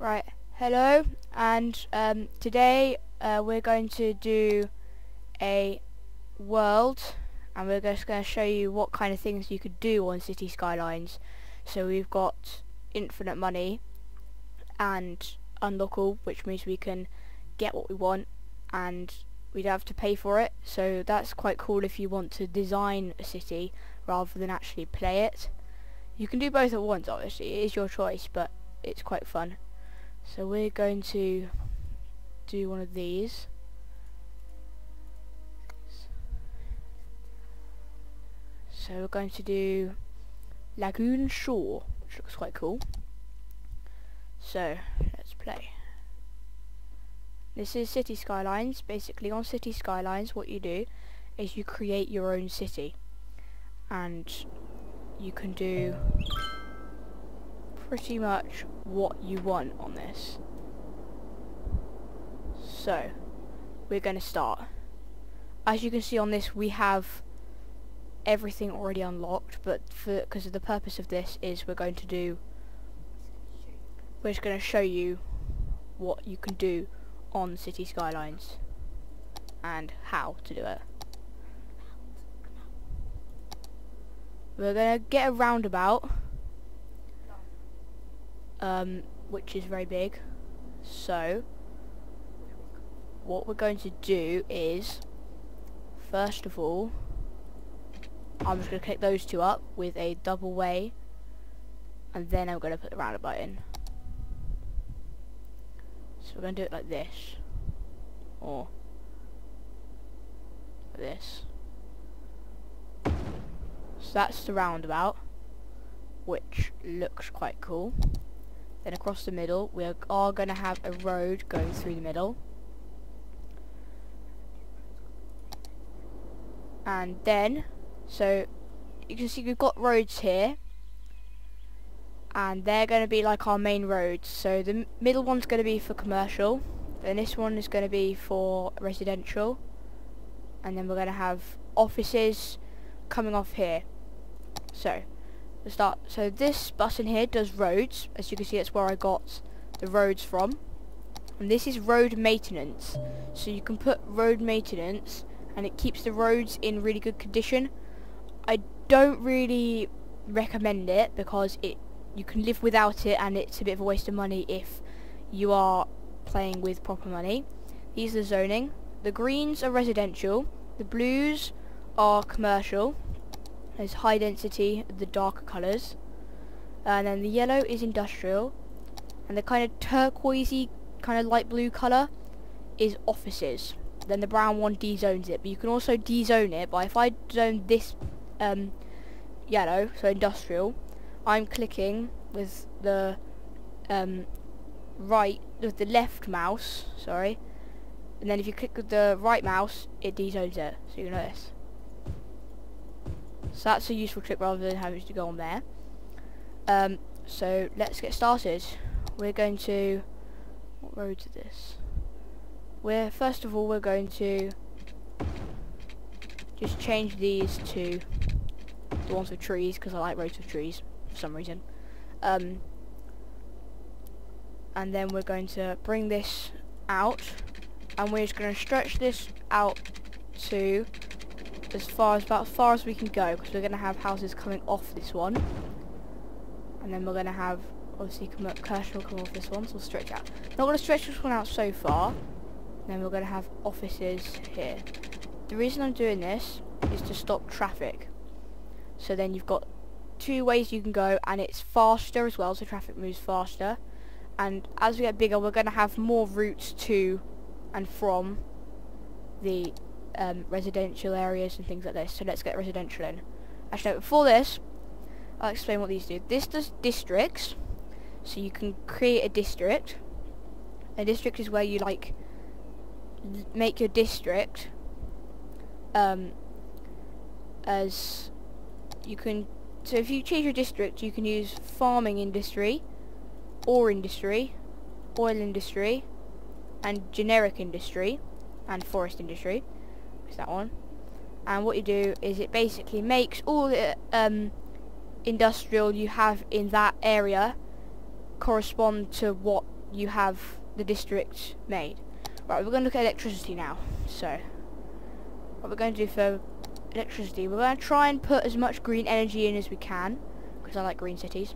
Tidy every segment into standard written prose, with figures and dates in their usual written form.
Right, hello, and today we're going to do a world, and we're just going to show you what kind of things you could do on City Skylines. So we've got infinite money and unlock all, which means we can get what we want and we don't have to pay for it. So that's quite cool if you want to design a city rather than actually play it. You can do both at once, obviously, it is your choice, but it's quite fun. So we're going to do one of these. So we're going to do Lagoon Shore, which looks quite cool. So let's play. This is City Skylines. Basically on City Skylines what you do is you create your own city, and you can do pretty much what you want on this. So we're going to start. As you can see on this, we have everything already unlocked, but because of the purpose of this is we're just going to show you what you can do on City Skylines and how to do it. We're going to get a roundabout, which is very big. So what we're going to do is, first of all, I'm just going to click those two up with a double way, and then I'm going to put the roundabout in. So we're going to do it like this, or like this. So that's the roundabout, which looks quite cool. Then across the middle we are going to have a road going through the middle, and then so you can see we've got roads here, and they're going to be like our main roads. So the middle one's going to be for commercial, then this one is going to be for residential, and then we're going to have offices coming off here. So let's start. So this button here does roads. As you can see, that's where I got the roads from, and this is road maintenance. So you can put road maintenance and it keeps the roads in really good condition. I don't really recommend it because you can live without it, and it's a bit of a waste of money if you are playing with proper money. These are zoning. The greens are residential, the blues are commercial. There's high density, the darker colours, and then the yellow is industrial, and the kind of turquoisey, kind of light blue colour is offices. Then the brown one dezones it, but you can also dezone it by, if I zone this yellow, so industrial, I'm clicking with the left mouse, sorry, and then if you click with the right mouse it dezones it, so you know this. So that's a useful trick rather than having to go on there. So let's get started. We're going to, what roads are this? First of all we're going to just change these to the ones with trees, because I like roads with trees for some reason. And then we're going to bring this out, and we're just going to stretch this out to about as far as we can go, because we're going to have houses coming off this one, and then we're going to have obviously commercial come off this one, so we'll stretch out. Not going to stretch this one out so far. Then we're going to have offices here. The reason I'm doing this is to stop traffic. So then you've got two ways you can go, and it's faster as well, so traffic moves faster. And as we get bigger we're going to have more routes to and from the residential areas and things like this. So let's get residential in. Actually no, before this I'll explain what these do. This does districts, so you can create a district. A district is where you like make your district as you can. So if you change your district you can use farming industry, ore industry, oil industry, and generic industry, and forest industry. Is that one? And what you do is it basically makes all the industrial you have in that area correspond to what you have the district made. Right, we're going to look at electricity now. So, what we're going to do for electricity, we're going to try and put as much green energy in as we can, because I like green cities.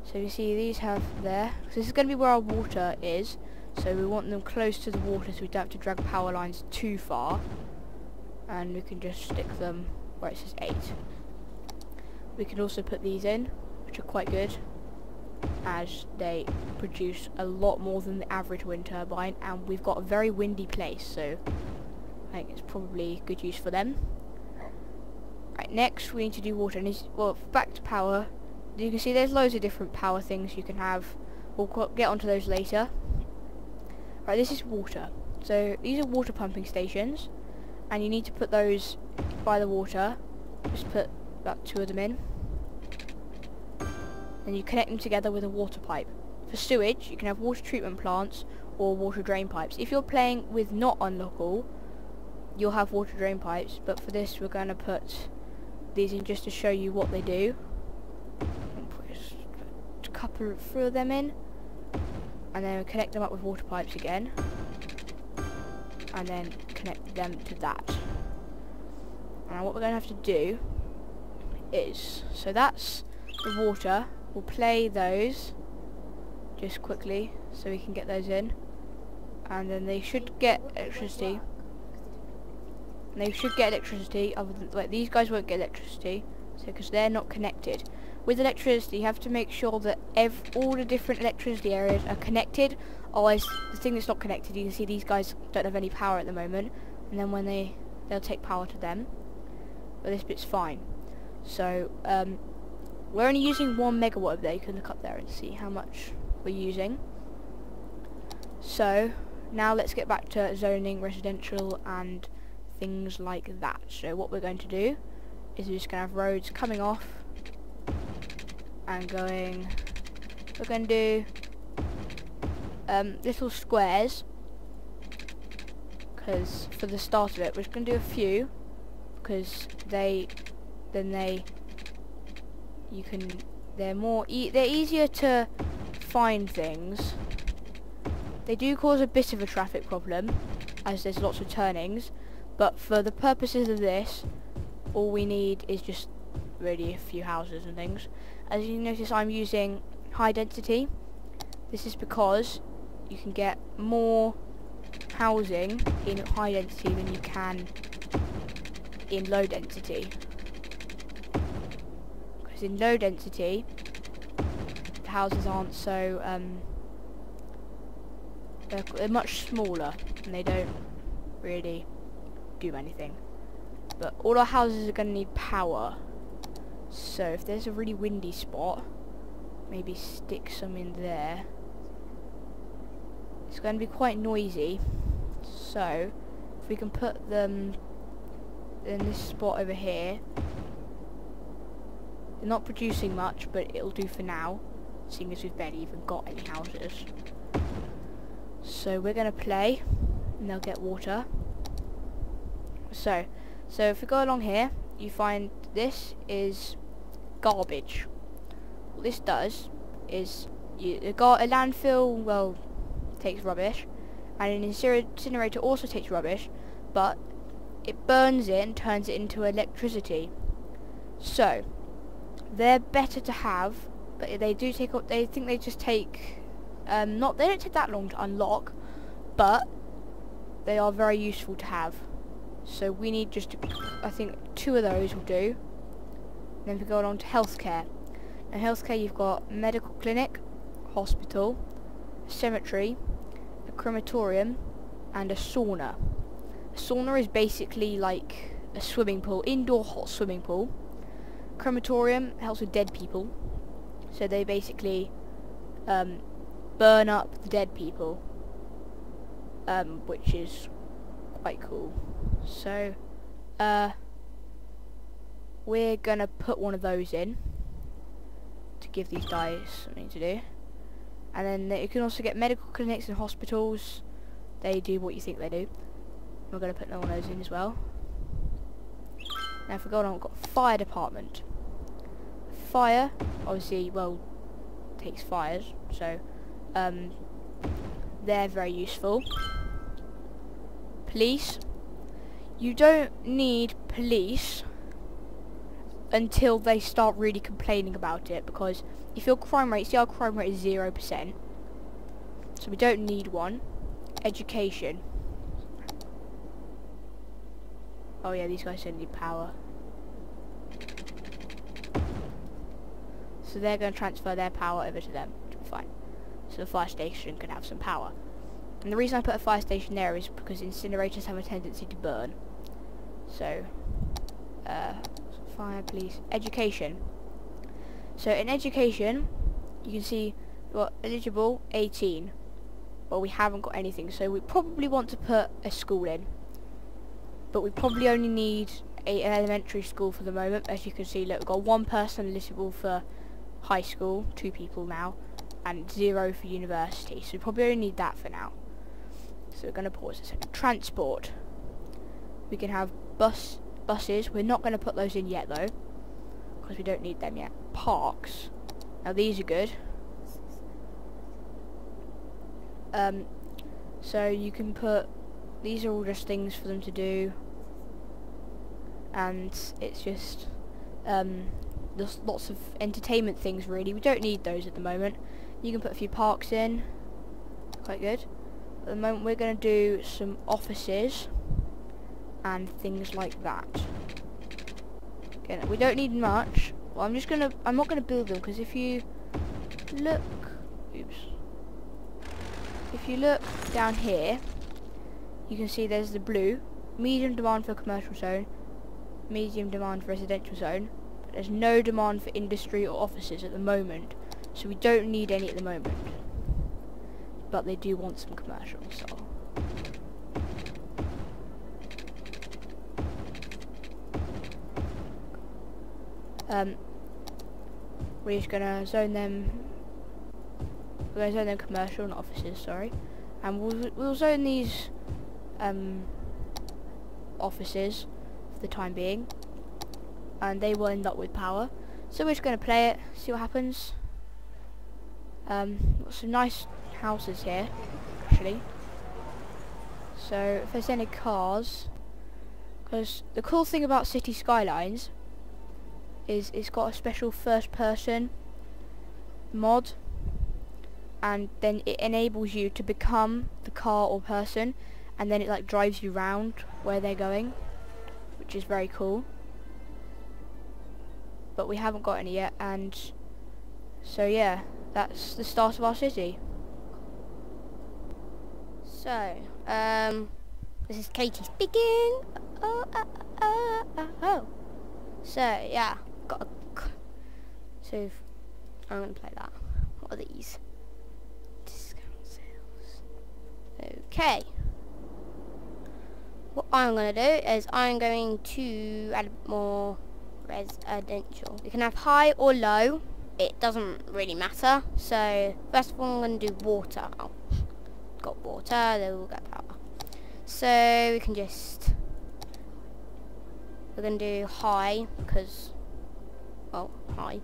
So you see these have there, so this is going to be where our water is, so we want them close to the water so we don't have to drag power lines too far, and we can just stick them where it says 8. We can also put these in, which are quite good, as they produce a lot more than the average wind turbine, and we've got a very windy place, so I think it's probably good use for them. Right, next we need to do water, and well, back to power. You can see there's loads of different power things you can have. We'll get onto those later. Right, this is water. So these are water pumping stations, and you need to put those by the water. Just put about 2 of them in. And you connect them together with a water pipe. For sewage, you can have water treatment plants or water drain pipes. If you're playing with not unlock all, you'll have water drain pipes, but for this we're going to put these in just to show you what they do. Put a couple of them in, and then connect them up with water pipes again, and then connect them to that. Now what we're going to have to do is, so that's the water. We'll play those just quickly so we can get those in, and then they should get electricity. And they should get electricity, other than, like, these guys won't get electricity, so because they're not connected. With electricity, you have to make sure that all the different electricity areas are connected, otherwise the thing that's not connected, you can see these guys don't have any power at the moment, and then when they'll take power to them, but this bit's fine. So we're only using 1 megawatt over there. You can look up there and see how much we're using. So now let's get back to zoning, residential and things like that. So what we're going to do is we're just going to have roads coming off and going. We're going to do little squares, because for the start of it we're just going to do a few, because they're easier to find things. They do cause a bit of a traffic problem, as there's lots of turnings, but for the purposes of this, all we need is just really a few houses and things. As you notice, I'm using high density. This is because you can get more housing in high density than you can in low density. Because in low density, the houses aren't so they're much smaller and they don't really do anything. But all our houses are going to need power, so if there's a really windy spot, maybe stick some in there. It's going to be quite noisy, so if we can put them in this spot over here. They're not producing much, but it'll do for now, seeing as we've barely even got any houses. So we're going to play, and they'll get water. So if we go along here, you find this is garbage. What this does is, a landfill, well, takes rubbish, and an incinerator also takes rubbish, but it burns it and turns it into electricity. So they're better to have, but they do take. They think they just take. They don't take that long to unlock, but they are very useful to have. So we need just, I think 2 of those will do. Then we go on to healthcare. Now healthcare, you've got medical clinic, hospital, cemetery, a crematorium, and a sauna. A sauna is basically like a swimming pool, indoor hot swimming pool. Crematorium helps with dead people, so they basically burn up the dead people, which is quite cool. So we're gonna put one of those in to give these guys something to do, and then you can also get medical clinics and hospitals. They do what you think they do. We're gonna put one of those in as well. Now if we go on, we've got fire department. Fire, obviously, well, takes fires, so they're very useful. Police. You don't need police until they start really complaining about it, because if your crime rate, see our crime rate is 0%, so we don't need one. Education. Oh yeah, these guys don't need power. So they're going to transfer their power over to them. Fine. So the fire station can have some power. And the reason I put a fire station there is because incinerators have a tendency to burn. So, fire, police, education. So in education, you can see we're eligible 18. Well, we haven't got anything, so we probably want to put a school in. But we probably only need an elementary school for the moment. As you can see, look, we've got one person eligible for high school, 2 people now, and 0 for university. So we probably only need that for now. So we're going to pause a second. Transport. We can have buses. We're not going to put those in yet though, because we don't need them yet. Parks. Now these are good. So you can put, these are all just things for them to do, and it's just there's lots of entertainment things really. We don't need those at the moment. You can put a few parks in, quite good. At the moment we're going to do some offices and things like that. Again, we don't need much. Well, I'm not gonna build them, because if you look, if you look down here, you can see there's the blue, medium demand for commercial zone, medium demand for residential zone, but there's no demand for industry or offices at the moment, so we don't need any at the moment. But they do want some commercial, so. We're just gonna zone them. We're gonna zone them commercial, not offices. Sorry, and we'll zone these offices for the time being, and they will end up with power. So we're just gonna play it, see what happens. Got some nice houses here, actually. So if there's any cars, because the cool thing about City Skylines is it's got a special first person mod, and then it enables you to become the car or person, and then it like drives you round where they're going, which is very cool. But we haven't got any yet, and so yeah, that's the start of our city. So, this is Katie speaking. So yeah, so I'm gonna play that. What are these? Discount sales. Okay. What I'm gonna do is I'm going to add a bit more residential. You can have high or low. It doesn't really matter. So first of all, I'm gonna do water. Oh, got water. They will get power. So we can just. We're going to do high because, well, high.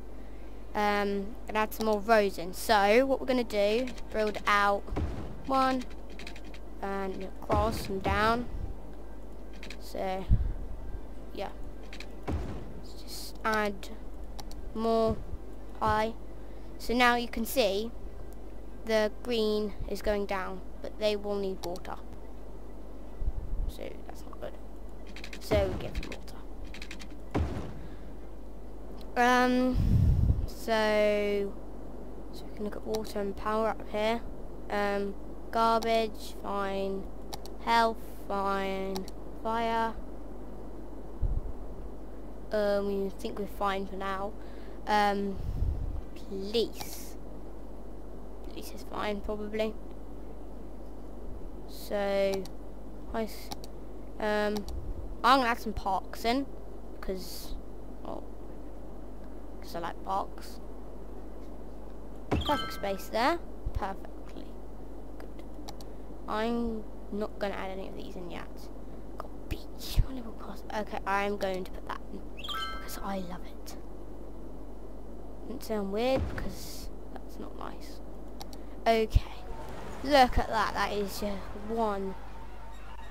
And add some more rows in. So what we're going to do is build out 1 and across and down. So yeah, let's just add more high. So now you can see the green is going down, but they will need water. So that's not good. So we give them water. So we can look at water and power up here. Garbage, fine. Health, fine. Fire. We think we're fine for now. Police. Police is fine, probably. So, nice. I'm gonna add some parks in, because I like parks. Perfect space there. Perfectly good. I'm not going to add any of these in yet. Got beach. Okay, I'm going to put that in because I love it. Doesn't sound weird because that's not nice. Okay. Look at that. That is just one.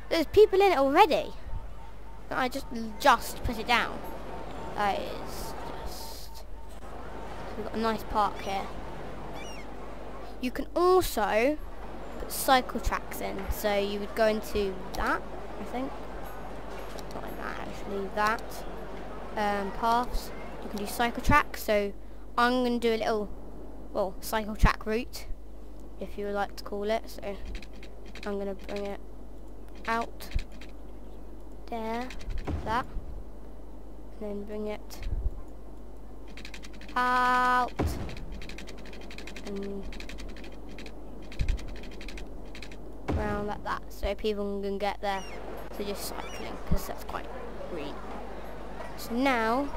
There's people in it already. I just put it down. That is just. So we've got a nice park here. You can also put cycle tracks in. So you would go into that, I think. Not in that actually. That paths. You can do cycle tracks. So I'm going to do a little, well, cycle track route, if you would like to call it. So I'm going to bring it out there, that, and then bring it out and round like that, so people can get there to just cycling, because that's quite green. So now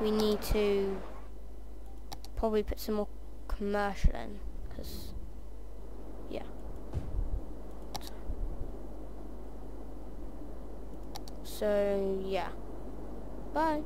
we need to probably put some more commercial in, because yeah. So yeah, bye.